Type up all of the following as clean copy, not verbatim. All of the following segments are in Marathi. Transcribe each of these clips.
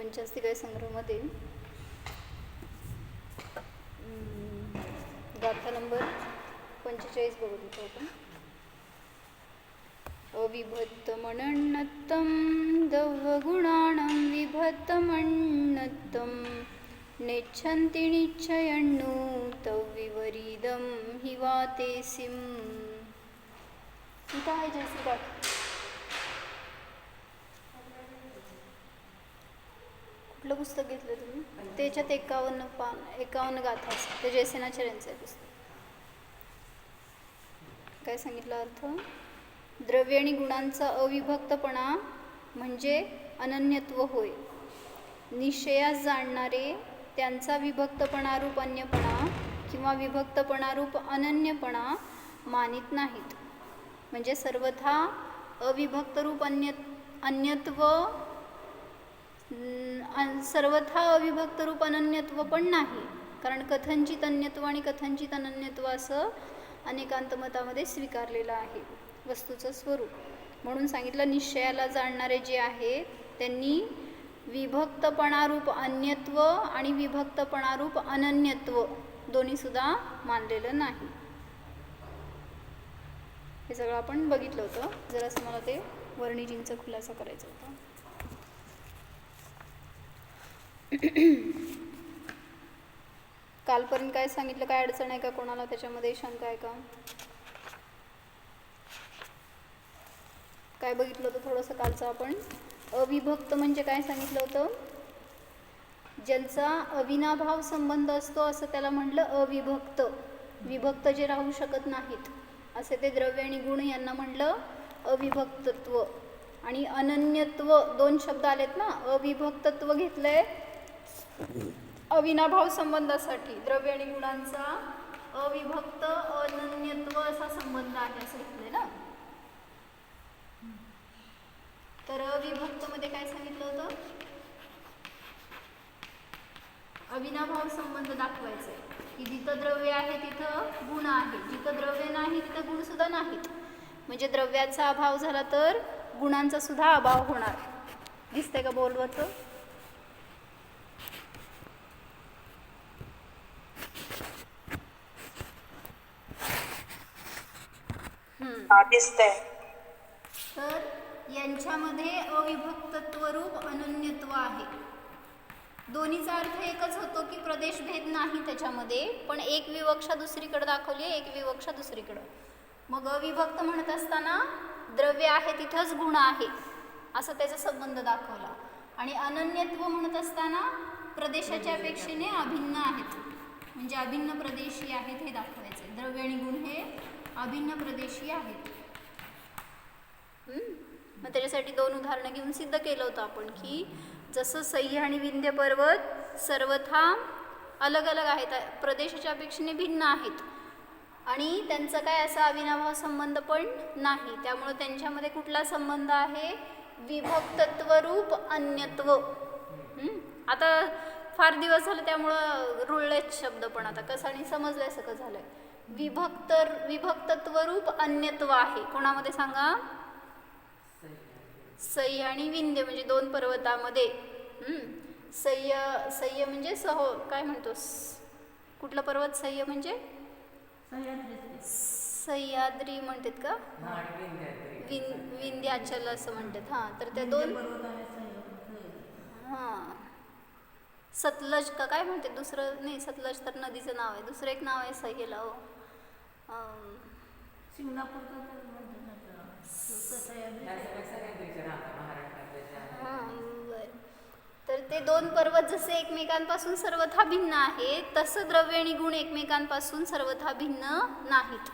पंचास्तिकाय संग्रहमध्ये गाथा नंबर 45 बघत होतो आपण. अविभक्तमनन्नत्तं दवगुणानं विभक्तमन्नत्तं नेच्छन्ति निश्चयन्नु तविवरीदं हि वातेसिं. इथं आहे जयश्री गाथा. कुठलं पुस्तक घेतलं तुम्ही? त्याच्यात 51 गाथा असतात. ते जयसेनाचार्यांचं आहे पुस्तक. काय सांगितलं अर्थ? द्रव्य आणि गुणांचा अविभक्तपणा म्हणजे अनन्यत्व होय. निश्चयास जाणणारे त्यांचा विभक्तपणारूप अन्यपणा किंवा विभक्तपणारूप अनन्यपणा मानित नाहीत. म्हणजे सर्वथा अविभक्तरूप अन्यत्व सर्वथा अविभक्तरूप अनन्यत्व पण नाही. कारण कथंचित अन्यत्व आणि कथंचित अनन्यत्व असं अनेकांत मतामध्ये स्वीकारलेलं आहे वस्तूचं स्वरूप. म्हणून सांगितलं निश्चयाला जाणणारे जे आहेत त्यांनी विभक्तपणारूप अन्यत्व आणि विभक्तपणारूप अनन्यत्व दोन्हीसुद्धा मानलेलं नाही. हे सगळं आपण बघितलं होतं. जरासं मला ते वर्णिजींचा खुलासा करायचा होता. कालपर्यंत काय सांगितलं? काय अडचण आहे का कोणाला? त्याच्यामध्ये शंका आहे का? काय बघितलं होतं थोडंसं कालचं आपण? अविभक्त म्हणजे काय सांगितलं होतं? ज्यांचा अविनाभाव संबंध असतो असं त्याला म्हटलं अविभक्त. विभक्त जे राहू शकत नाहीत असे ते द्रव्य आणि गुण यांना म्हटलं अविभक्तत्व. आणि अनन्यत्व दोन शब्द आलेत ना. अविभक्तत्व घेतलंय अविनाभाव संबंधासाठी. द्रव्य आणि गुणांचा अविभक्त अनन्यत्व असा संबंध आहे असं घेतलंय ना. तर अविभक्त मध्ये काय सांगितलं होतं? अविनाभाव संबंध दाखवायचा की जिथं द्रव्य आहे तिथं गुण आहे, जिथं द्रव्य नाही तिथं गुण सुद्धा नाहीत. म्हणजे द्रव्याचा अभाव झाला तर गुणांचा सुद्धा अभाव होणार. दिसतंय का बोलवतं? दिसतंय. तर यांच्यामध्ये अविभक्तत्वरूप अनन्यत्व आहे. दोन्हीचा अर्थ एकच होतो की प्रदेशभेद नाही त्याच्यामध्ये, पण एक विवक्षा दुसरीकडे दाखवली, एक विवक्षा दुसरीकडं. मग अविभक्त म्हणत असताना द्रव्य आहे तिथंच गुण आहे असं त्याचा संबंध दाखवला. आणि अनन्यत्व म्हणत असताना प्रदेशाच्या अपेक्षेने अभिन्न आहेत, म्हणजे अभिन्न प्रदेशी आहेत हे दाखवायचे. द्रव्य आणि गुण हे अभिन्न प्रदेशी आहेत. मग त्याच्यासाठी 2 उदाहरणं घेऊन सिद्ध केलं होतं आपण की जसं सह्य आणि विंध्य पर्वत सर्वथा अलग अलग आहेत, प्रदेशाच्या अपेक्षेने भिन्न आहेत आणि त्यांचा काय असा अविनाभाव संबंध पण नाही. त्यामुळे त्यांच्यामध्ये कुठला संबंध आहे? विभक्तत्वरूप अन्यत्व. आता फार दिवस झाले त्यामुळं रुळलेच शब्द, पण आता कसं आणि समजलंय सगळं झालंय. विभक्तत्वरूप अन्यत्व आहे कोणामध्ये सांगा? सह्य आणि विंध्य म्हणजे 2 पर्वतामध्ये. सह्य म्हणजे काय म्हणतो? कुठला पर्वत? सह्य म्हणजे सह्याद्री म्हणतात का? विंध्याचल असं म्हणतात. हां, तर त्या 2 सतलज का काय म्हणते? दुसरं नाही, सतलज तर नदीचं नाव आहे. दुसरं एक नाव आहे सह्यला. हो, तर ते 2 पर्वत जसे एकमेकांपासून सर्वथा भिन्न आहेत तसं द्रव्य आणि गुण एकमेकांपासून सर्वथा भिन्न नाहीत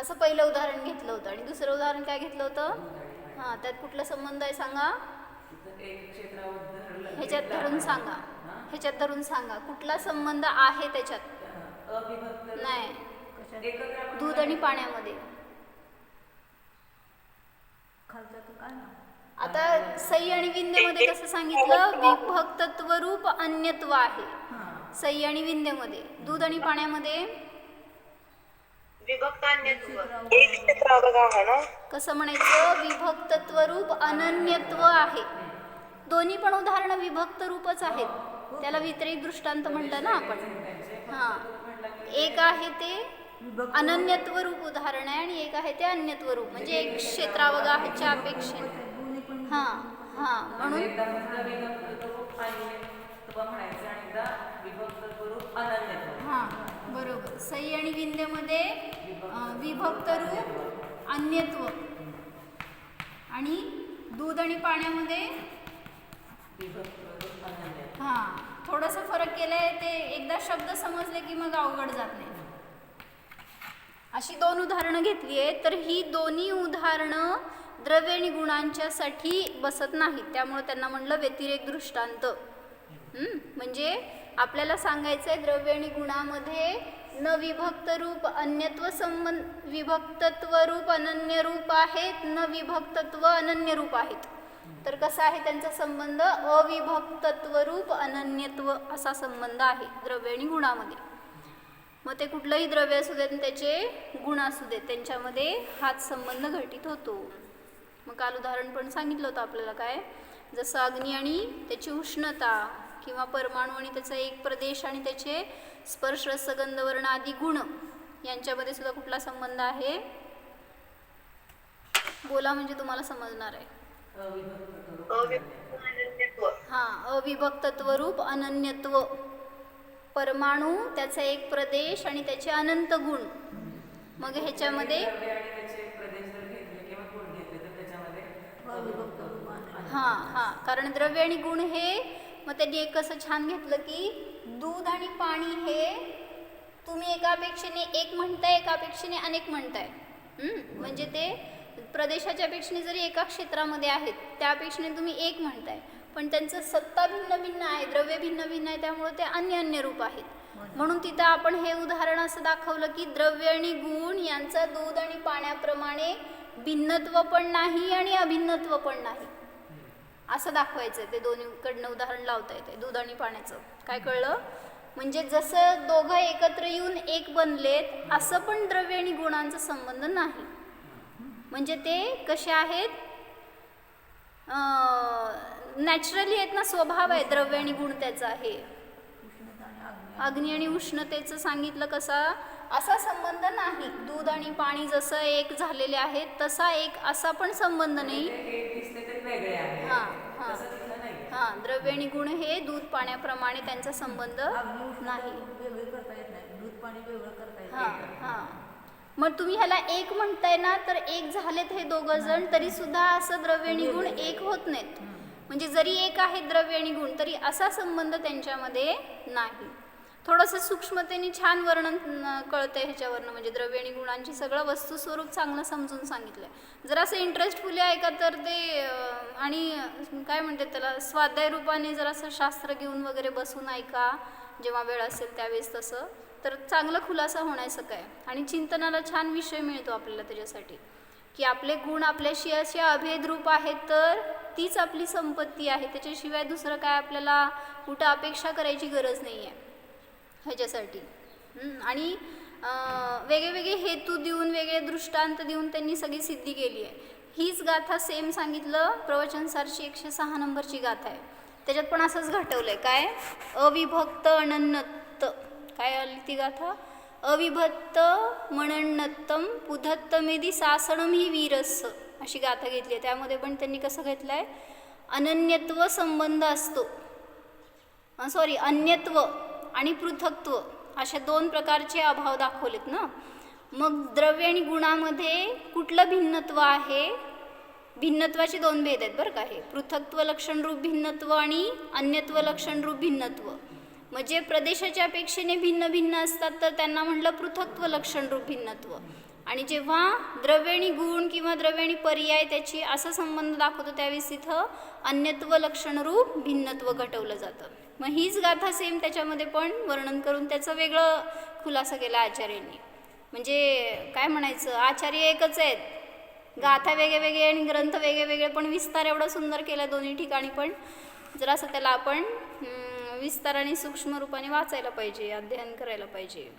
असं पहिलं उदाहरण घेतलं होतं. आणि दुसरं उदाहरण काय घेतलं होतं? हां, त्यात कुठला संबंध आहे सांगा? ह्याच्यात धरून सांगा. ह्याच्यात धरून सांगा कुठला संबंध आहे त्याच्यात? नाही, दूध आणि पाण्यामध्ये. आता सह्य आणि विंध्यमध्ये कसं सांगितलं? विभक्तत्वरूप अन्यत्व आहे सह्य आणि विंध्यमध्ये. दूध आणि पाण्यामध्ये विभक्त अन्यत्व. एक क्षेत्र बघा आहे ना. कसं म्हणायचं? विभक्तत्वरूप अनन्यत्व आहे. दोन्ही पण उदाहरणं विभक्त रूपच आहेत, त्याला व्यतिरेक दृष्टांत म्हटलं ना आपण. हां, एक आहे ते अनन्यत्व रूप उदाहरण आहे आणि एक आहे ते अन्यत्व रूप, म्हणजे एक क्षेत्रावगाहाच्या अपेक्षेने. हां हां, म्हणून हां बरोबर. सई आणि विंध्यमध्ये विभक्त रूप अन्यत्व आणि दूध आणि पाण्यामध्ये हां थोडंसं फरक केलाय. ते एकदा शब्द समजले की मग अवघड जात नाही. अशी दोन उदाहरणं घेतली आहेत. तर ही दोन्ही उदाहरणं द्रव्य आणि गुणांच्यासाठी बसत नाहीत, त्यामुळे त्यांना म्हणलं व्यतिरेक दृष्टांत. म्हणजे आपल्याला सांगायचं आहे द्रव्य आणि गुणामध्ये न विभक्त रूप अन्यत्व संबंध, विभक्तत्व रूप अनन्य रूप आहेत, न विभक्तत्व अनन्य रूप आहेत. तर कसा आहे त्यांचा संबंध? अविभक्तत्व रूप अनन्यत्व असा संबंध आहे द्रव्य आणि गुणामध्ये. मग ते कुठलंही द्रव्य असू देत आणि त्याचे गुण असू देत, त्यांच्यामध्ये हाच संबंध घटित होतो. मग काल उदाहरण पण सांगितलं होतं आपल्याला, काय जसं अग्नी आणि त्याची उष्णता, किंवा परमाणू आणि त्याचा एक प्रदेश आणि त्याचे स्पर्श रसगंध वर्ण आदी गुण यांच्यामध्ये सुद्धा कुठला संबंध आहे? बोला म्हणजे तुम्हाला समजणार आहे. हां, अविभक्तत्व रूप अनन्यत्व. परमाणू, त्याचा एक प्रदेश आणि त्याचे अनंत गुण. मग ह्याच्यामध्ये हां हां, कारण द्रव्य आणि गुण हे, मग त्यांनी एक कसं छान घेतलं की दूध आणि पाणी हे तुम्ही एका अपेक्षेने एक म्हणताय, एका अपेक्षेने अनेक म्हणताय. म्हणजे ते प्रदेशाच्या अपेक्षेने जरी एका क्षेत्रामध्ये आहेत, त्या अपेक्षेने तुम्ही एक म्हणताय, पण त्यांचं सत्ता भिन्न भिन्न आहे, द्रव्य भिन्न भिन्न आहे, त्यामुळे ते अन्य अन्य रूप आहेत. म्हणून तिथं आपण हे उदाहरण असं दाखवलं की द्रव्य आणि गुण यांचा दूध आणि पाण्याप्रमाणे भिन्नत्व पण नाही आणि अभिन्नत्व पण नाही, असं दाखवायचं. ते दोन्हीकडनं उदाहरण लावता येते दूध आणि पाण्याचं. काय कळलं? म्हणजे जसं दोघं एकत्र येऊन एक बनलेत, असं पण द्रव्य आणि गुणांचा संबंध नाही. म्हणजे ते कसे आहेत? नॅचरली आहेत ना, स्वभाव आहे द्रव्य आणि गुण त्याचा आहे. अग्नी आणि उष्णतेचं सांगितलं कसा, असा संबंध नाही. दूध आणि पाणी जसं एक झालेले आहेत तसा एक असा पण संबंध नाही. हां हां हां, द्रव्य आणि गुण हे दूध पाण्याप्रमाणे त्यांचा संबंध नाही. हां हां, मग तुम्ही ह्याला एक म्हणताय ना, तर एक झालेत हे दोघं जण, तरी सुद्धा असं द्रव्य आणि गुण एक होत नाहीत. म्हणजे जरी एक आहेत द्रव्य आणि गुण, तरी असा संबंध त्यांच्यामध्ये नाही. थोडंसं सूक्ष्मतेने छान वर्णन कळतंय ह्याच्यावरनं, म्हणजे द्रव्य आणि गुणांची सगळं वस्तू स्वरूप चांगलं समजून सांगितलंय. जर असं इंटरेस्टफुली ऐका तर ते, आणि काय म्हणतात त्याला, स्वाध्याय रूपाने जर असं शास्त्र घेऊन वगैरे बसून ऐका जेव्हा वेळ असेल त्यावेळेस, तसं तर चांगला खुलासा होण्याचं काय. आणि चिंतनाला छान विषय मिळतो आपल्याला त्याच्यासाठी, की आपले गुण आपल्याशी असे अभेद रूप आहेत, तर तीच आपली संपत्ती आहे. त्याच्याशिवाय दुसरं काय आपल्याला कुठं अपेक्षा करायची गरज नाही आहे ह्याच्यासाठी. आणि वेगळे हेतू देऊन, वेगळे दृष्टांत देऊन त्यांनी सगळी सिद्धी केली आहे. हीच गाथा सेम सांगितलं प्रवचनसारची 106 नंबरची गाथा आहे, त्याच्यात पण असंच घटवलंय. काय? अविभक्त अनन्नत. काय आली ती गाथा? अविभक्त मणन्नत्तम पुधत्तमेदी सासणम ही वीरस्स, अशी गाथा घेतली आहे. त्यामध्ये पण त्यांनी कसं घेतलंय? अनन्यत्व संबंध असतो, सॉरी अन्यत्व आणि पृथक्त्व अशा दोन प्रकारचे अभाव दाखवलेत ना. मग द्रव्य आणि गुणामध्ये कुठलं भिन्नत्व आहे? भिन्नत्वाचे दोन भेद आहेत बरं का. हे पृथक्त्व लक्षणरूप भिन्नत्व आणि अन्यत्व लक्षणरूप भिन्नत्व. म्हणजे प्रदेशाच्या अपेक्षेने भिन्न भिन्न असतात, तर त्यांना म्हटलं पृथक्त्व लक्षणरूप भिन्नत्व. आणि जेव्हा द्रव्य आणि गुण किंवा द्रव्य आणि पर्याय त्याची असा संबंध दाखवतो, त्यावेळेस तिथं अन्यत्व लक्षणरूप भिन्नत्व घटवलं जातं. मग हीच गाथा सेम त्याच्यामध्ये पण वर्णन करून त्याचं वेगळं खुलासा केला आचार्यांनी. म्हणजे काय म्हणायचं, आचार्य एकच आहेत, गाथा वेगळे वेगळे आणि ग्रंथ वेगळे वेगळे, पण विस्तार एवढा सुंदर केला दोन्ही ठिकाणी. पण जरा असं त्याला आपण विस्ताराने सूक्ष्म रूपाने वाचायला पाहिजे, अध्ययन करायला पाहिजे.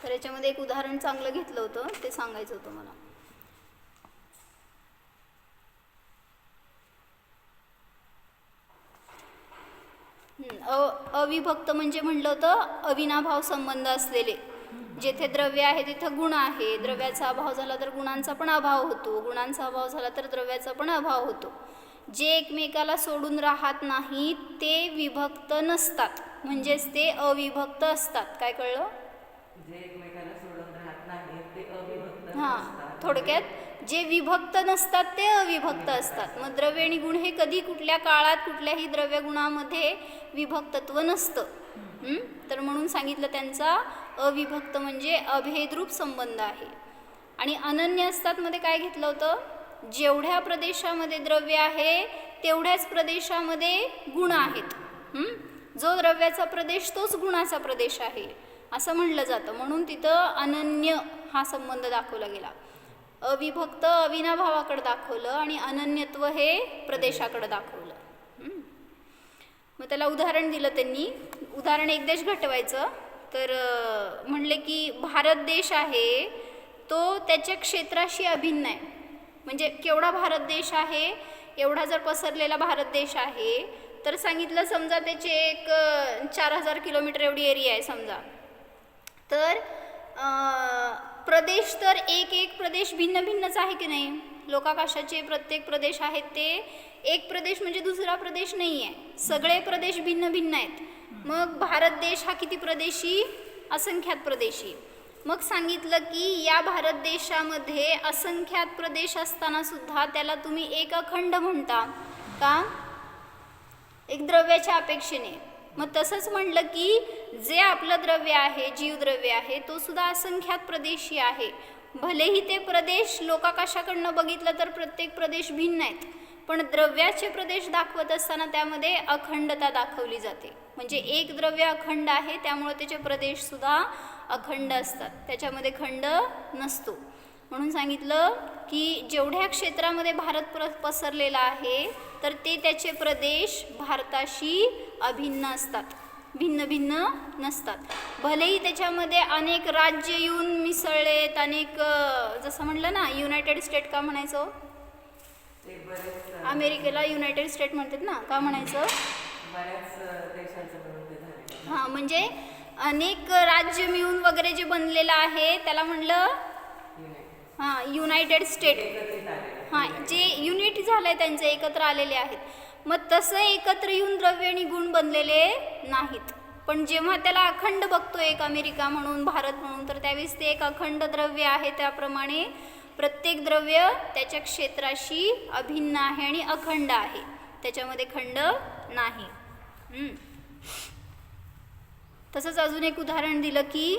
तर याच्यामध्ये एक उदाहरण चांगलं घेतलं होतं, ते सांगायचं होतं मला. अविभक्त म्हणजे म्हणलं होतं अविनाभाव संबंध असलेले. जेथे द्रव्य आहे तिथं गुण आहे. द्रव्याचा अभाव झाला तर गुणांचा पण अभाव होतो. गुणांचा अभाव झाला तर द्रव्याचा पण अभाव होतो. जे एकमेकाला सोडून राहत नाहीत ते विभक्त नसतात, म्हणजेच ते अविभक्त असतात. काय कळलं? जे एकमेकाला सोडून राहत नाहीत ते अविभक्त हां, नसतात. थोडक्यात जे विभक्त नसतात ते अविभक्त असतात. मग द्रव्य आणि गुण हे कधी कुठल्या काळात कुठल्याही द्रव्यगुणामध्ये विभक्तत्व नसतं. तर म्हणून सांगितलं त्यांचा अविभक्त म्हणजे अभेदरूप संबंध आहे. आणि अनन्य असतात मध्ये काय घेतलं होतं? जेवढ्या प्रदेशामध्ये द्रव्य आहे तेवढ्याच प्रदेशामध्ये गुण आहेत. जो द्रव्याचा प्रदेश तोच गुणाचा प्रदेश आहे असं म्हणलं जातं. म्हणून तिथं अनन्य हा संबंध दाखवला गेला. अविभक्त अविनाभावाकडे दाखवलं आणि अनन्यत्व हे प्रदेशाकडे दाखवलं. मग त्याला उदाहरण दिलं त्यांनी. उदाहरण एक देश घटवायचं तर म्हणले की भारत देश आहे तो त्याच्या क्षेत्राशी अभिन्न आहे. म्हणजे केवढा भारत देश आहे, एवढा जर पसरलेला भारत देश आहे तर सांगितलं समजा त्याचे एक 4000 किलोमीटर एवढी एरिया आहे समजा. तर प्रदेश तर एक एक प्रदेश भिन्न भिन्नच आहे की नाही. लोकाकाशाचे प्रत्येक प्रदेश आहेत ते एक प्रदेश म्हणजे दुसरा प्रदेश नाही आहे. सगळे प्रदेश भिन्न भिन्न आहेत. मग भारत देश हा किती प्रदेशी? असंख्यात प्रदेशी. मग सांगितलं की या भारत देशामध्ये असंख्यात प्रदेश असताना सुद्धा त्याला तुम्ही एक अखंड म्हणता का? एक द्रव्याच्या अपेक्षेने. मग तसंच म्हणलं की जे आपलं द्रव्य आहे, जीवद्रव्य आहे, तो सुद्धा असंख्यात प्रदेशी आहे. भलेही ते प्रदेश लोकाकाशाकडनं बघितलं तर प्रत्येक प्रदेश भिन्न आहेत, पण द्रव्याचे प्रदेश दाखवत असताना त्यामध्ये अखंडता दाखवली जाते. म्हणजे एक द्रव्य अखंड आहे त्यामुळे त्याचे प्रदेशसुद्धा अखंड असतात, त्याच्यामध्ये खंड नसतो. म्हणून सांगितलं की जेवढ्या क्षेत्रामध्ये भारत पसरलेला आहे तर ते त्याचे प्रदेश भारताशी अभिन्न असतात, भिन्न भिन्न नसतात. भलेही त्याच्यामध्ये अनेक राज्य येऊन मिसळलेत, अनेक जसं म्हणलं ना युनायटेड स्टेट का म्हणायचं? अमेरिकेला युनायटेड स्टेट म्हणतात ना, का म्हणायचं? हां, म्हणजे अनेक राज्य मिळून वगैरे जे बनलेलं आहे त्याला म्हणलं हां युनायटेड स्टेट. हां, जे युनिट झालं आहे त्यांचे एकत्र आलेले आहेत. मग तसं एकत्र येऊन द्रव्य आणि गुण बनलेले नाहीत. पण जेव्हा त्याला अखंड बघतो एक अमेरिका म्हणून, भारत म्हणून, तर त्यावेळेस ते एक अखंड द्रव्य आहे. त्याप्रमाणे प्रत्येक द्रव्य त्याच्या क्षेत्राशी अभिन्न आहे आणि अखंड आहे, त्याच्यामध्ये खंड नाही. तसंच अजून एक उदाहरण दिलं की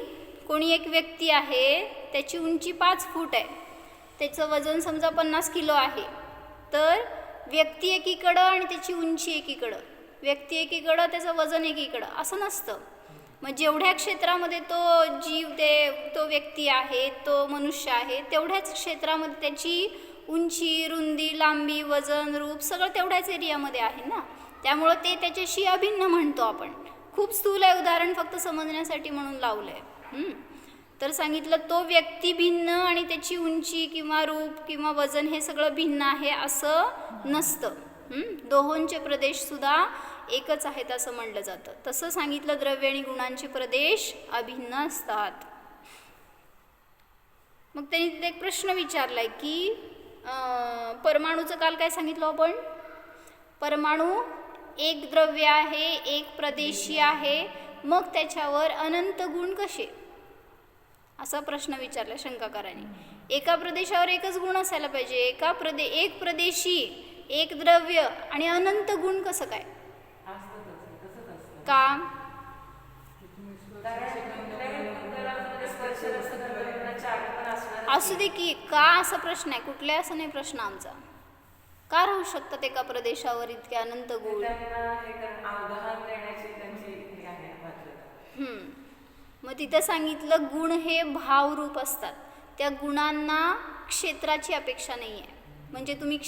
कोणी एक व्यक्ती आहे, त्याची उंची 5 फूट आहे, त्याचं वजन समजा 50 किलो आहे. तर व्यक्ती एकीकडं आणि त्याची उंची एकीकडं, व्यक्ती एकीकडं त्याचं वजन एकीकडं असं नसतं. मग जेवढ्या क्षेत्रामध्ये तो जीव तो व्यक्ती आहे, तो मनुष्य आहे, तेवढ्याच क्षेत्रामध्ये त्याची उंची, रुंदी, लांबी, वजन, रूप सगळं तेवढ्याच एरियामध्ये आहे ना. त्यामुळं ते त्याच्याशी अभिन्न म्हणतो आपण. खूप स्थूल आहे उदाहरण, फक्त समजण्यासाठी म्हणून लावलं आहे. तर सांगितलं तो व्यक्ती भिन्न आणि त्याची उंची किंवा रूप किंवा वजन हे सगळं भिन्न आहे असं नसतं. दोहोंचे प्रदेशसुद्धा एकच आहेत असं म्हणलं जातं. तसं सांगितलं द्रव्य आणि गुणांचे प्रदेश अभिन्न असतात. मग त्यांनी तिथे एक प्रश्न विचारलाय की परमाणूचं काल काय सांगितलं आपण? परमाणू एक द्रव्य आहे, एक प्रदेशी आहे, मग त्याच्यावर अनंत गुण कसे, असा प्रश्न विचारला शंकाकाराने. एका प्रदेशावर एकच गुण असायला पाहिजे, एक प्रदेशी, एक द्रव्य आणि अनंत गुण कसं काय? का? असू दे की, का असा प्रश्न आहे, कुठल्या असं नाही प्रश्न आमचा. का राहू शकतात एका प्रदेशावर इतके अनंत गुण? मग तिथं सांगितलं गुण हे भावरूप असतात. त्या गुणांना क्षेत्राची अपेक्षा नाही आहे. म्हणजे तुम्ही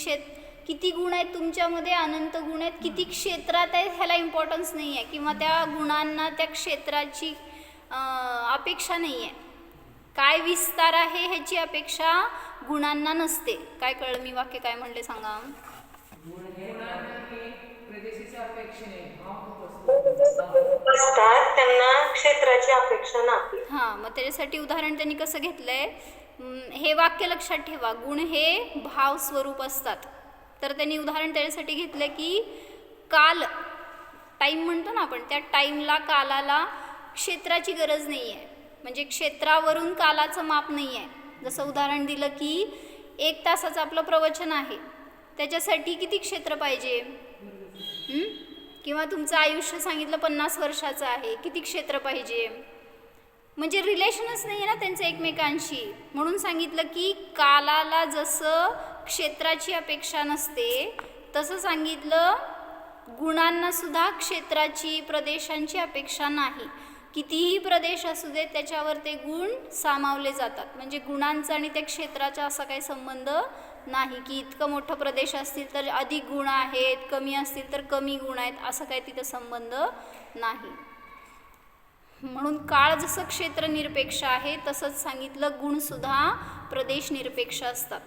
किती गुण आहेत तुमच्यामध्ये, अनंत गुण आहेत, किती क्षेत्रात आहेत ह्याला इम्पॉर्टन्स नाही आहे, किंवा त्या गुणांना त्या क्षेत्राची अपेक्षा नाही आहे. काय विस्तार आहे ह्याची अपेक्षा गुणांना नसते. काय कळलं मी वाक्य काय म्हणले सांगा? असतात त्यांना क्षेत्राची अपेक्षा नाही. हां, मग त्याच्यासाठी उदाहरण त्यांनी कसं घेतलंय, हे वाक्य लक्षात ठेवा, गुण हे भाव स्वरूप असतात. तर त्यांनी उदाहरण त्याच्यासाठी घेतलं की काल, टाईम म्हणतो ना आपण, त्या टाईमला, कालाला क्षेत्राची गरज नाही आहे, म्हणजे क्षेत्रावरून कालाचं माप नाही आहे. जसं उदाहरण दिलं की 1 तासाचं आपलं प्रवचन आहे, त्याच्यासाठी किती क्षेत्र पाहिजे? किंवा तुमचं आयुष्य सांगितलं 50 वर्षाचं आहे, किती क्षेत्र पाहिजे? म्हणजे रिलेशनच नाही आहे ना त्यांचं एकमेकांशी. म्हणून सांगितलं की कालाला जसं क्षेत्राची अपेक्षा नसते, तसं सांगितलं गुणांना सुद्धा क्षेत्राची, प्रदेशांची अपेक्षा नाही. कितीही प्रदेश असू देत त्याच्यावर ते गुण सामावले जातात. म्हणजे गुणांचा आणि त्या क्षेत्राचा असा काही संबंध नाही की इतकं मोठं प्रदेश असतील तर अधिक गुण आहेत, कमी असतील तर कमी गुण आहेत, असं काही तिथं संबंध नाही. म्हणून काळ जसं क्षेत्र निरपेक्ष आहे तसंच सांगितलं गुणसुद्धा प्रदेश निरपेक्ष असतात.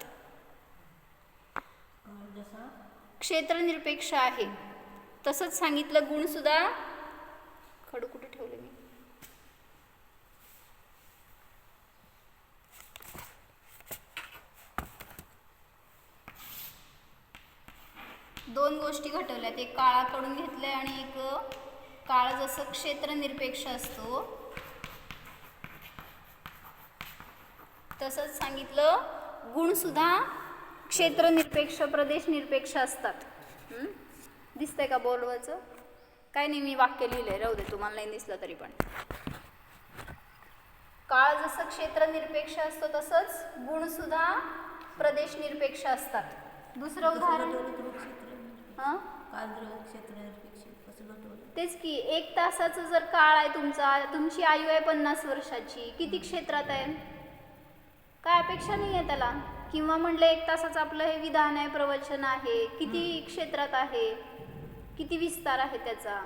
क्षेत्र निरपेक्ष आहे तसंच सांगितलं गुणसुद्धा, खडू कुठे ठेवले मी, दोन गोष्टी घटवल्यात, एक काळाकडून घेतलंय आणि एक काळ जसं क्षेत्र निरपेक्ष असतो तसंच सांगितलं गुणसुद्धा क्षेत्र निरपेक्ष, प्रदेश निरपेक्ष असतात. दिसतंय का बोर्डवरचं? काय नाही, मी वाक्य लिहिलंय, राहू दे, तुम्हाला नाही दिसलं तरी पण. काळ जसं क्षेत्र निरपेक्ष असतो तसंच गुणसुद्धा प्रदेश निरपेक्ष असतात. दुसरं उदाहरण, हां तेच की 1 तासाचं जर काळ आहे तुमची आयु आहे 50 वर्षाची, किती क्षेत्रात आहे? काय अपेक्षा नाही आहे त्याला. किंवा म्हणलं 1 तासाचं आपलं हे विधान आहे, प्रवचन आहे, किती क्षेत्रात आहे, किती विस्तार आहे त्याचा,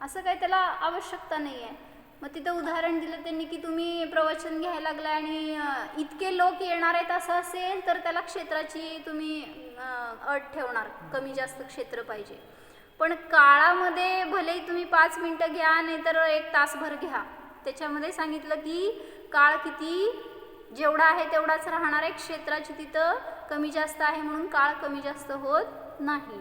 असं काय त्याला आवश्यकता नाही आहे. मग तिथं उदाहरण दिलं त्यांनी की तुम्ही प्रवचन घ्यायला लागला आणि इतके लोक येणार आहेत असं असेल तर त्याला क्षेत्राची तुम्ही अट ठेवणार, कमी जास्त क्षेत्र पाहिजे. पण काळामध्ये भलेही तुम्ही 5 मिनटं घ्या नाहीतर 1 तासभर घ्या, त्याच्यामध्ये सांगितलं की काळ किती, जेवढा आहे तेवढाच राहणार आहे, क्षेत्राची तिथं कमी जास्त आहे म्हणून काळ कमी जास्त होत नाही.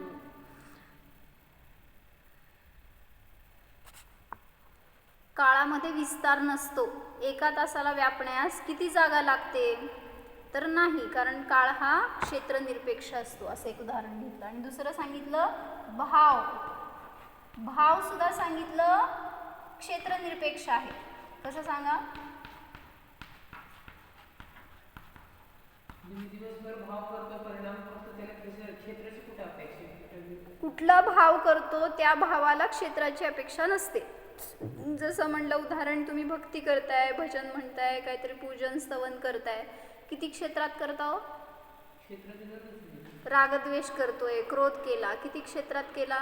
काळामध्ये विस्तार नसतो. 1 तासाला व्यापण्यास किती जागा लागते? तर नाही, कारण काळ हा क्षेत्र निरपेक्ष असतो, असं एक उदाहरण घेतलं. आणि दुसरं सांगितलं भाव, भाव सुद्धा सांगितलं क्षेत्र निरपेक्ष आहे. कसं सांगा? कुठला भाव करतो त्या भावाला क्षेत्राची अपेक्षा नसते. जसं म्हणलं उदाहरण, तुम्ही भक्ती करताय, भजन म्हणताय, काहीतरी पूजन स्तवन करताय, किती क्षेत्रात करता हो? रागद्वेष करतोय, क्रोध केला, किती क्षेत्रात केला?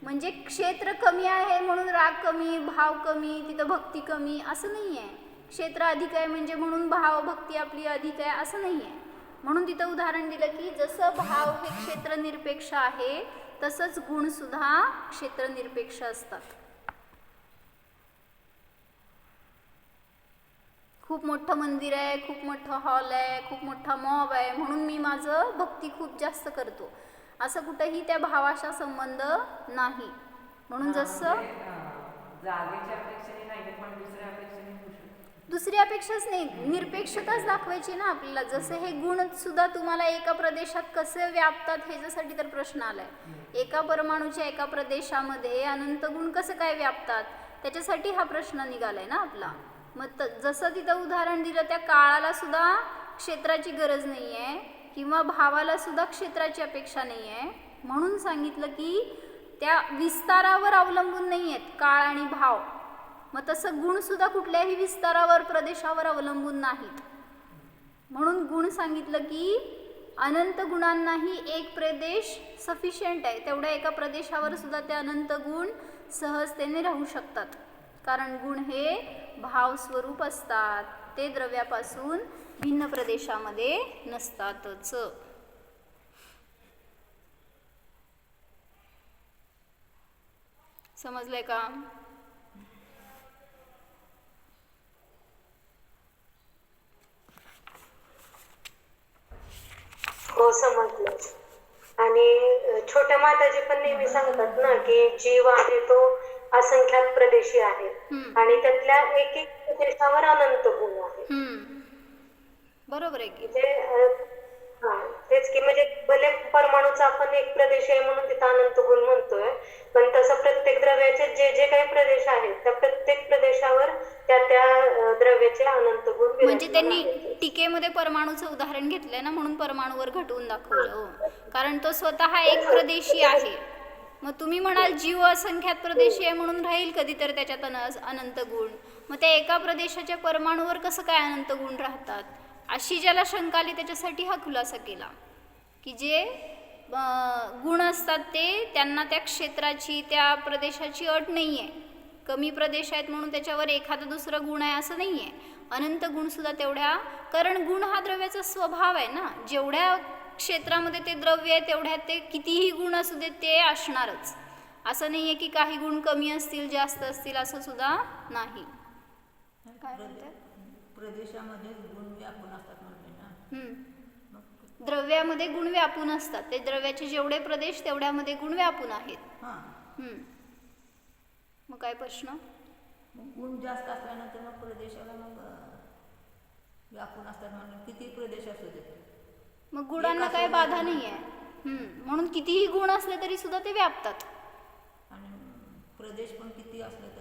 म्हणजे क्षेत्र कमी आहे म्हणून राग कमी, भाव कमी, तिथं भक्ती कमी असं नाही आहे. क्षेत्र अधिक आहे म्हणजे म्हणून भाव भक्ती आपली अधिक आहे असं नाही आहे. म्हणून तिथं उदाहरण दिलं की जसं भाव हे क्षेत्र निरपेक्ष आहे तसंच गुणसुद्धा क्षेत्र निरपेक्ष असतात. खूप मोठं मंदिर आहे, खूप मोठं हॉल आहे, खूप मोठा मॉब आहे म्हणून मी माझं भक्ती खूप जास्त करतो, असं कुठंही त्या भावाचा संबंध नाही. म्हणून जसं दुसरी अपेक्षाच नाही, निरपेक्षताच दाखवायची ना आपल्याला. जसं हे गुण सुद्धा तुम्हाला एका प्रदेशात कसे व्यापतात ह्याच्यासाठी तर प्रश्न आलाय. एका परमाणूच्या एका प्रदेशामध्ये अनंत गुण कसे काय व्यापतात, त्याच्यासाठी हा प्रश्न निघालाय ना आपला. मग जसं तिथं उदाहरण दिलं त्या काळाला सुद्धा क्षेत्राची गरज नाही आहे किंवा भावाला सुद्धा क्षेत्राची अपेक्षा नाही आहे, म्हणून सांगितलं की त्या विस्तारावर अवलंबून नाही आहेत काळ आणि भाव. मग तसं गुणसुद्धा कुठल्याही विस्तारावर, प्रदेशावर अवलंबून नाहीत. म्हणून गुण सांगितलं की अनंत गुणांनाही एक प्रदेश सफिशियंट आहे, तेवढ्या एका प्रदेशावर सुद्धा ते अनंत गुण सहजतेने राहू शकतात. कारण गुण हे भाव स्वरूप असतात, ते द्रव्यापासून भिन्न प्रदेशामध्ये नसतातच. समजलंय का? हो, समजलं. आणि छोट्या माताजी पण नेहमी सांगतात ना की जीव आहे तो असंख्यात प्रदेशी आहे आणि त्यातल्या एक एक प्रदेशावर अनंत गुण आहे. बरोबर आहे की. म्हणजे हा तेच की, म्हणजे भले परमाणूचा आपण एक प्रदेश आहे म्हणून तिथं अनंत गुण म्हणतोय, पण तसं प्रत्येक द्रव्याचे जे जे काही प्रदेश आहेत त्या प्रत्येक प्रदेशावर त्या त्या द्रव्याचे अनंत गुण म्हणजे विराजमान त्यांनी आहेत. टीकेमध्ये परमाणूचं उदाहरण घेतलंय ना, म्हणून परमाणूवर घटवून दाखवलं. हो, कारण तो स्वतः एक प्रदेशी आहे. मग तुम्ही म्हणाल जीव असंख्यात प्रदेशी आहे म्हणून राहील कधी तर त्याच्यात अनंत गुण. मग त्या एका प्रदेशाच्या परमाणूवर कसं काय अनंत गुण राहतात, अशी ज्याला शंका आली त्याच्यासाठी हा खुलासा केला की जे गुण असतात ते त्यांना त्या क्षेत्राची त्या प्रदेशाची अट नाही आहे. कमी प्रदेश आहेत म्हणून त्याच्यावर एखादं दुसरं गुण आहे असं नाही आहे. अनंत गुणसुद्धा तेवढ्या, कारण गुण हा द्रव्याचा स्वभाव आहे ना. जेवढ्या क्षेत्रामध्ये ते द्रव्य आहे तेवढ्यात ते कितीही गुण असू देत ते असणारच. असं नाही आहे की काही गुण कमी असतील जास्त असतील असं सुद्धा नाही. काय म्हणतात? प्रदेशामध्ये गुण व्यापून असतात म्हणले ना. द्रव्यामध्ये गुण व्यापून असतात. ते द्रव्याचे जेवढे प्रदेश तेवढ्यामध्ये गुण व्यापून आहेत. मग काय प्रश्न? गुण जास्त असल्यानंतर मग प्रदेशाला मग व्यापून असतात म्हणून किती प्रदेश असू देत मग गुणांना काय बाधा नाही आहे. म्हणून कितीही गुण असले तरी सुद्धा ते व्यापतात. आणि प्रदेश पण किती असले तरी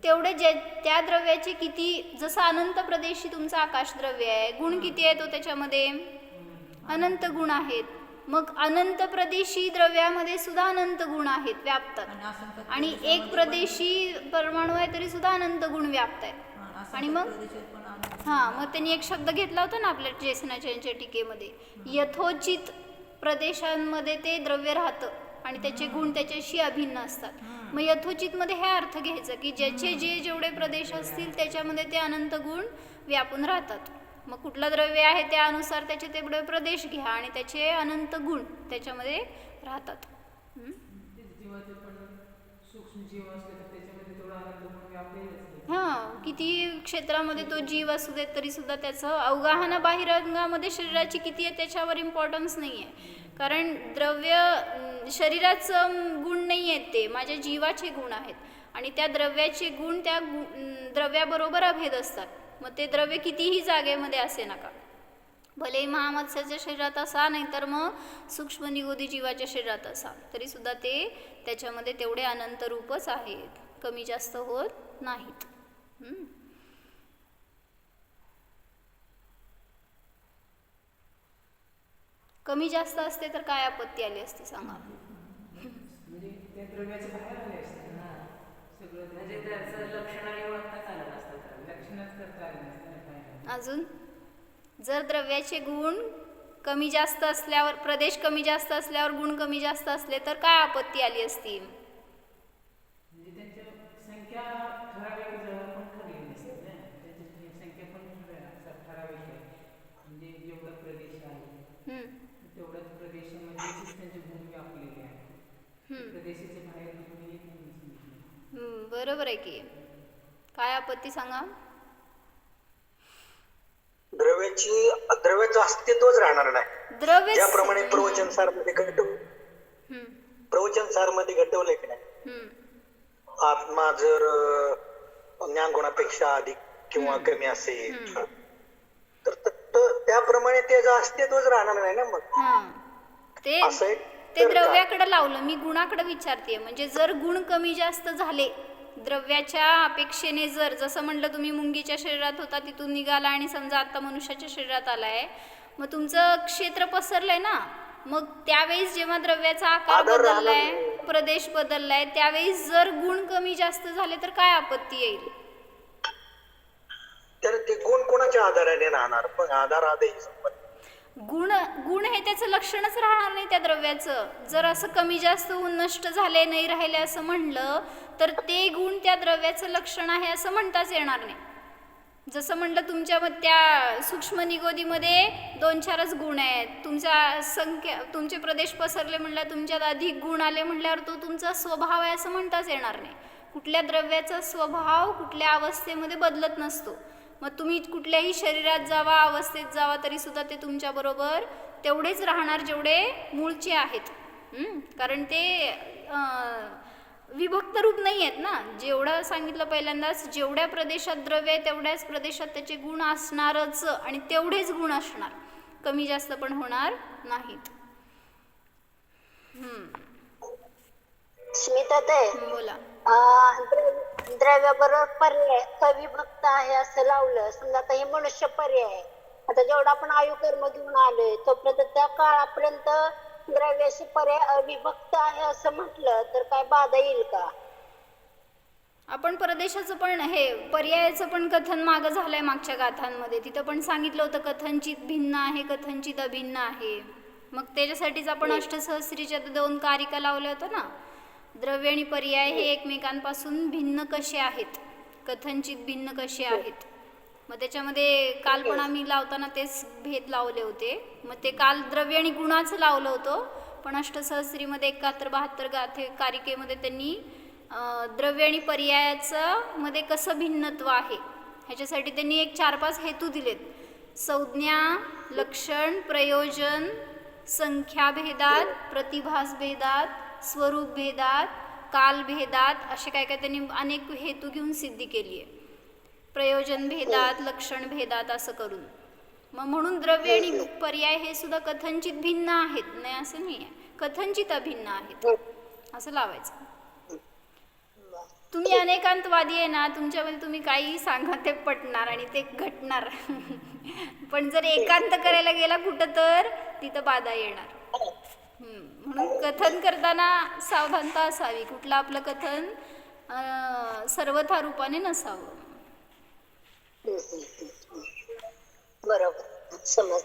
तेवढे जे त्या द्रव्याचे किती, जसं अनंत प्रदेशी तुमचं आकाश द्रव्य आहे, गुण किती आहे तो त्याच्यामध्ये अनंत गुण आहेत. मग अनंत प्रदेशी द्रव्यामध्ये सुद्धा अनंत गुण आहेत, व्यापतात. आणि एक प्रदेशी परमाणू आहे तरी सुद्धा अनंत गुण व्याप्त आहेत. आणि मग मग त्यांनी एक शब्द घेतला होता ना आपल्या जेसनाच्या टीकेमध्ये, यथोचित प्रदेशांमध्ये ते द्रव्य राहतं आणि त्याचे गुण त्याच्याशी अभिन्न असतात. मग यथोचितमध्ये हे अर्थ घ्यायचं की ज्याचे जेवढे प्रदेश असतील त्याच्यामध्ये ते अनंत गुण व्यापून राहतात. मग कुठलं द्रव्य आहे त्यानुसार त्याचे तेवढे प्रदेश घ्या आणि त्याचे अनंत गुण त्याच्यामध्ये राहतात. किती क्षेत्रामध्ये तो जीव असू देत तरी सुद्धा त्याचं अवगाहना बाहिरंगामध्ये शरीराची किती आहे त्याच्यावर इम्पॉर्टन्स नाही आहे. कारण द्रव्य शरीराचं गुण नाही आहेत, ते माझ्या जीवाचे गुण आहेत. आणि त्या द्रव्याचे गुण त्या द्रव्याबरोबर अभेद असतात. मग ते द्रव्य कितीही जागेमध्ये असे नका, भले महामत्स्याच्या शरीरात असा, नाही तर मग सूक्ष्म निगोदी जीवाच्या शरीरात असा, तरी सुद्धा ते त्याच्यामध्ये तेवढे अनंत रूपच आहेत, कमी जास्त होत नाहीत. कमी जास्त असते तर काय आपत्ती आली असते सांगा? म्हणजे त्या द्रव्याचे बाहेर आले असते ना सगळं, म्हणजे त्याचं लक्षणाने ओळखताच आलं नसतं, लक्षणच करता आलं नसतं. अजून जर द्रव्याचे गुण कमी जास्त असल्यावर, प्रदेश कमी जास्त असल्यावर गुण कमी जास्त असले तर काय आपत्ती आली असती? म्हणजे त्यांची संख्या ठराविक जवळ पण ठरलेली नसते ना, त्याची संख्या पण ठराविक आहे. म्हणजे जेवढा प्रदेश आहे तेवढ्याच प्रदेशामध्ये त्यांचे गुण व्यापलेले आहेत. प्रदेशाचे बाहेर गुण येत नाही. बरोबर आहे की. काय आपत्ती सांगा? द्रव्याचं अस्तित्वच राहणार नाही. द्रव्य ज्याप्रमाणे प्रवचनसार मध्ये घटवले की नाही, आत्मा जर ज्ञानगुणापेक्षा अधिक किंवा कमी असेल तर त्याप्रमाणे त्याचं अस्तित्वच राहणार नाही ना. मग ते द्रव्याकडे लावलं, मी गुणाकडे विचारते. म्हणजे जर गुण कमी जास्त झाले द्रव्याच्या अपेक्षेने, जर जसं म्हटलं तुम्ही मुंगीच्या शरीरात होता तिथून निघाला आणि समजा आता मनुष्याच्या शरीरात आलाय, मग तुमचं क्षेत्र पसरलंय ना. मग त्यावेळेस जेव्हा द्रव्याचा आकार बदललाय, प्रदेश बदललाय, त्यावेळेस जर गुण कमी जास्त झाले तर काय आपत्ती येईल? तर ते गुण कोणाच्या आधाराने राहणार? पण आधार गुण हे त्याचं लक्षणच राहणार नाही त्या द्रव्याचं. जर असं कमी जास्त होऊन नष्ट झाले, नाही राहिले असं म्हणलं तर ते गुण त्या द्रव्याचं लक्षण आहे असं म्हणताच येणार नाही. जसं म्हणलं तुमच्या त्या सूक्ष्म निगोदीमध्ये 2-4च गुण आहेत. तुमचे प्रदेश पसरले म्हणल्यावर तुमच्यात अधिक गुण आले म्हणल्यावर तो तुमचा स्वभाव आहे असं म्हणताच येणार नाही. कुठल्या द्रव्याचा स्वभाव कुठल्या अवस्थेमध्ये बदलत नसतो. मग तुम्ही कुठल्याही शरीरात जावा, अवस्थेत जावा, तरी सुद्धा ते तुमच्याबरोबर तेवढेच राहणार जेवढे मूळचे आहेत. कारण ते विभक्त रूप नाही आहेत ना. जेवढं सांगितलं पहिल्यांदाच, जेवढ्या प्रदेशात द्रव्य आहे तेवढ्याच प्रदेशात त्याचे गुण असणारच आणि तेवढेच गुण असणार, कमी जास्त पण होणार नाहीत. स्मिताताई, बोला. द्रव्याबरोबर पर्याय अविभक्त आहे असं लावलं, समजा आता हे मनुष्य पर्याय आहे. आता जेवढा आपण आयु कर्म घेऊन आलोय तोपर्यंत त्या काळापर्यंत द्रव्याशी पर्याय अविभक्त आहे असं म्हटलं तर काय बाधा येईल का? आपण परदेशाचं पण हे पर्यायाचं पण कथन मागं झालंय मागच्या गाथांमध्ये. तिथं पण सांगितलं होतं कथनचित भिन्न आहे, कथनचित अभिन्न आहे. मग त्याच्यासाठीच आपण अष्टसहस्रीच्या 2 कारिका लावल्या होत्या ना. द्रव्य आणि पर्याय हे एकमेकांपासून भिन्न कसे आहेत, कथनचित भिन्न कसे आहेत. मग त्याच्यामध्ये काल पण आम्ही लावताना तेच भेद लावले होते. मग ते काल द्रव्य आणि गुणाचं लावलं होतं, पण अष्टसहस्रीमध्ये 71-72 कारिकेमध्ये त्यांनी द्रव्य आणि पर्यायाचं मध्ये कसं भिन्नत्व आहे ह्याच्यासाठी त्यांनी एक 4-5 हेतू दिलेत. संज्ञा, लक्षण, प्रयोजन, संख्याभेदात, प्रतिभासभेदात, स्वरूप भेदात, कालभेदात असे काय काय त्यांनी अनेक हेतू घेऊन सिद्धी केली आहे. प्रयोजन भेदात, लक्षण भेदात असं करून. मग म्हणून द्रव्य आणि पर्याय हे सुद्धा कथनचित भिन्न आहेत, नाही असं नाही आहे, कथनचित अभिन्न आहेत असं लावायचं. तुम्ही अनेकांतवादी आहे ना, तुमच्यामध्ये तुम्ही काही सांगा ते पटणार आणि ते घटणार. पण जर एकांत करायला गेला कुठं तर तिथं बाधा येणार. म्हणून कथन करताना सावधानता असावी. कुठलं आपलं कथन सर्वथा रूपाने नसावं. बरोबर, समज.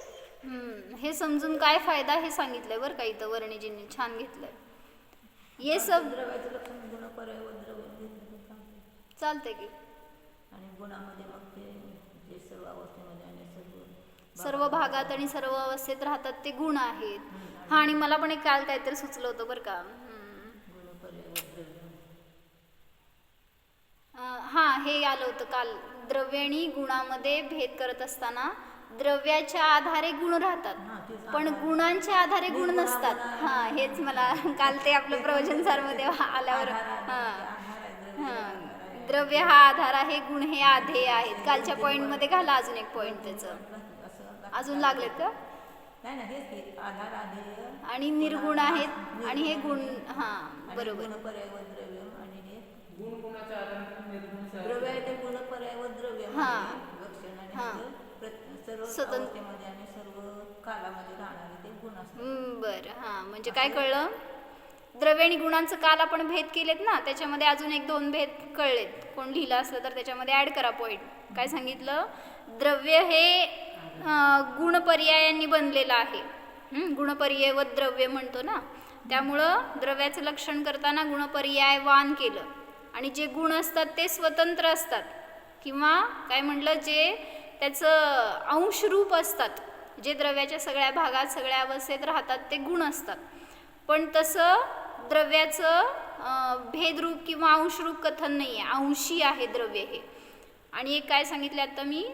हे समजून काय फायदा हे सांगितलंय बरं का इथं वर्णिजींनी छान घेतलंय. ये सब द्रव्याचं लक्षण गुण पर्याय व द्रव्य चालतंय की आणि गुणामध्ये मग ते जे सर्व अवस्थेमध्ये आणि सर्व भागात आणि सर्व अवस्थेत राहतात ते गुण आहेत. हा, आणि मला पण एक काल काहीतरी सुचलं होतं बरं का. गुण पर्याय व द्रव्य. हा, हे आलं होतं काल. द्रव्य आणि गुणामध्ये भेद करत असताना द्रव्याच्या आधारे गुण राहतात, पण गुणांच्या आधारे गुण नसतात. हा, हेच मला काल ते आपलं प्रवचन सारमध्ये आल्यावर द्रव्य हा आधार आहे, गुण हे आधेय आहेत. कालच्या पॉईंटमध्ये घाला अजून एक पॉईंट त्याचं. अजून लागलेत का? नाही ना, हेच आधार आधेय आणि निर्गुण आहेत आणि हे गुण. हा, बरोबर. गुण पर्याय व द्रव्य आणि हे गुण गुणाच्या आधाराने निर्गुण द्रव्य आहे ते गुण पर्याय व द्रव्य लक्षण आणि सर्व अवस्थेमध्ये आणि सर्व कालामध्ये राहणारे ते गुण असतात. बरं. हां, म्हणजे काय कळलं? द्रव्य आणि गुणांचं काल आपण भेद केलेत ना, त्याच्यामध्ये अजून 1-2 भेद कळलेत. कोण लिहिलं असलं तर त्याच्यामध्ये ॲड करा पॉईंट. काय सांगितलं? द्रव्य हे गुणपर्यायांनी बनलेलं आहे. गुणपर्याय व द्रव्य म्हणतो ना, त्यामुळं द्रव्याचं लक्षण करताना गुणपर्यायवान केलं. आणि जे गुण असतात ते स्वतंत्र असतात, किंवा काय म्हटलं, जे त्याचं अंशरूप असतात, जे द्रव्याच्या सगळ्या भागात सगळ्या अवस्थेत राहतात ते गुण असतात. पण तसं द्रव्याचं भेदरूप किंवा अंशरूप कथन नाही आहे, अंशी आहे द्रव्य हे. आणि एक काय सांगितलं आता मी,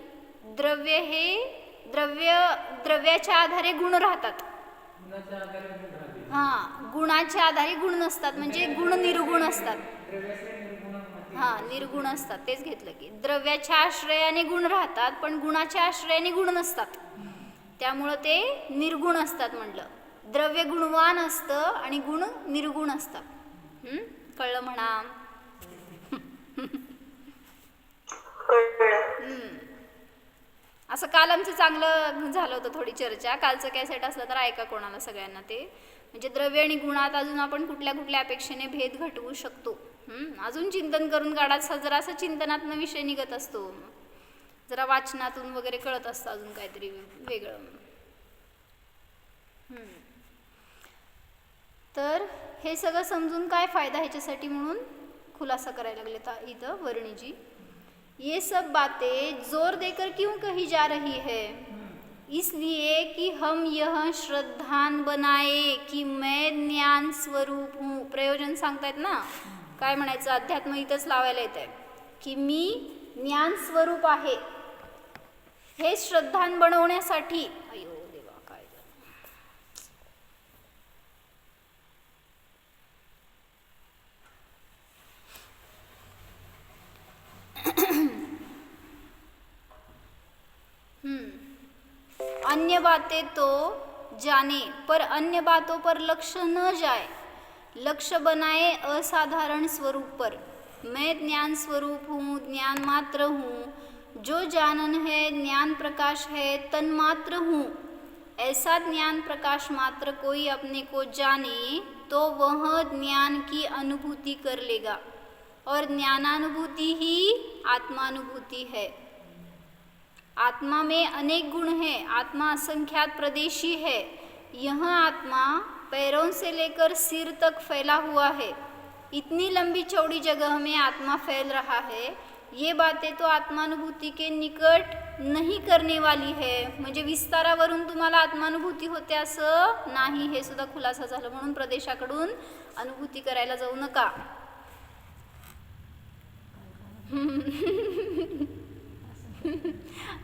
द्रव्य हे द्रव्याच्या आधारे गुण राहतात. हां, गुणाच्या आधारे गुण नसतात, म्हणजे गुण निर्गुण असतात. हां, निर्गुण असतात, तेच घेतलं की. द्रव्याच्या आश्रयाने गुण राहतात, पण गुणाच्या आश्रयाने गुण नसतात, त्यामुळं ते निर्गुण असतात म्हटलं. द्रव्य गुणवान असतं आणि गुण निर्गुण असतात. कळलं म्हणा? असं काल आमचं चांगलं झालं होतं, थोडी चर्चा. कालचं कॅसेट असलं तर ऐका कोणाला, सगळ्यांना ते. म्हणजे द्रव्य आणि गुणात अजून आपण कुठल्या कुठल्या अपेक्षेने भेद घटवू शकतो, अजून चिंतन करून काढायचं. जरा असं चिंतनातनं विषय निघत असतो, जरा वाचनातून वगैरे कळत असतं अजून काहीतरी वेगळं. तर हे सगळं समजून काय फायदा ह्याच्यासाठी म्हणून खुलासा करायला लागले इथं वर्णिजी. ये सब बातें जोर देकर क्यों कही जा रही है? इसलिए कि हम यह श्रद्धान बनाए की मैं ज्ञान स्वरूप हूँ. प्रयोजन सांगतायत ना, काय म्हणायचं, अध्यात्म इथंच लावायला येत आहे की मी ज्ञान स्वरूप आहे. हे श्रद्धान बनवण्यासाठी, अयो देवा काय झालं. अन्य बातें तो जाने पर अन्य बातों पर लक्ष्य न जाए. लक्ष्य बनाए असाधारण स्वरूप पर. मैं ज्ञान स्वरूप हूँ, ज्ञान मात्र हूँ. जो जानन है ज्ञान प्रकाश है, तन मात्र हूँ. ऐसा ज्ञान प्रकाश मात्र कोई अपने को जाने तो वह ज्ञान की अनुभूति कर लेगा. और ज्ञानानुभूति ही आत्मानुभूति है. आत्मा में अनेक गुण हैं. आत्मा असंख्यात प्रदेशी है. यह आत्मा पैरों से लेकर सिर तक फैला हुआ है. इतनी लंबी चौड़ी जगह में आत्मा फैल रहा है. ये बातें तो आत्मानुभूति के निकट नहीं करने वाली है. म्हणजे विस्तारावरून तुम्हाला आत्मानुभूती होते असं नाही. हे सुद्धा खुलासा झालं. म्हणून प्रदेशाकडून अनुभूती करायला जाऊ नका.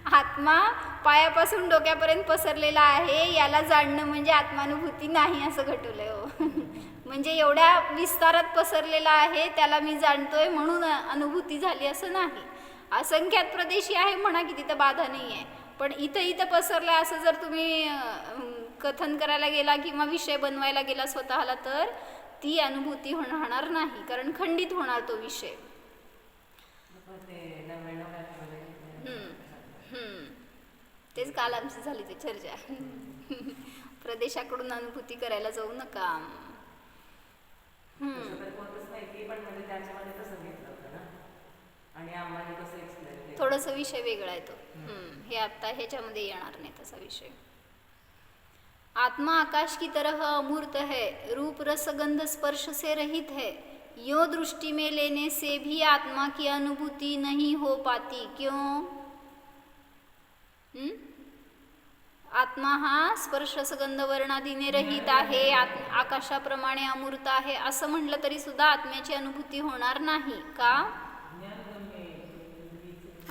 आत्मा पायापासून डोक्यापर्यंत पसरलेला आहे. याला जाणणं म्हणजे आत्मानुभूती नाही असं घटवलंय हो. म्हणजे एवढ्या विस्तारात पसरलेला आहे, त्याला मी जाणतोय म्हणून अनुभूती झाली असं नाही. असंख्यात प्रदेशी आहे म्हणा की तिथं बाधा नाही आहे, पण इथं इथं पसरलं असं जर तुम्ही कथन करायला गेला किंवा विषय बनवायला गेला स्वतःला, तर ती अनुभूती होणार नाही, कारण खंडित होणार तो विषय. तेच काल आमची झाली ते चर्चा. प्रदेशाकडून अनुभूती करायला जाऊ नका. थोडस विषय वेगळा आहे तो. हे आता ह्याच्यामध्ये येणार नाही तसा विषय. आत्मा आकाश की तरह अमूर्त है, रूप रस गंध स्पर्श से रहित है. यो दृष्टि में लेने से भी आत्मा की अनुभूति नहीं हो पाती. क्यों? आत्मा हा स्पर्श रसगंध वर्णादीने रहित आहे, आकाशाप्रमाणे अमूर्त आहे असं म्हटलं तरी सुद्धा आत्म्याची अनुभूती होणार नाही. का?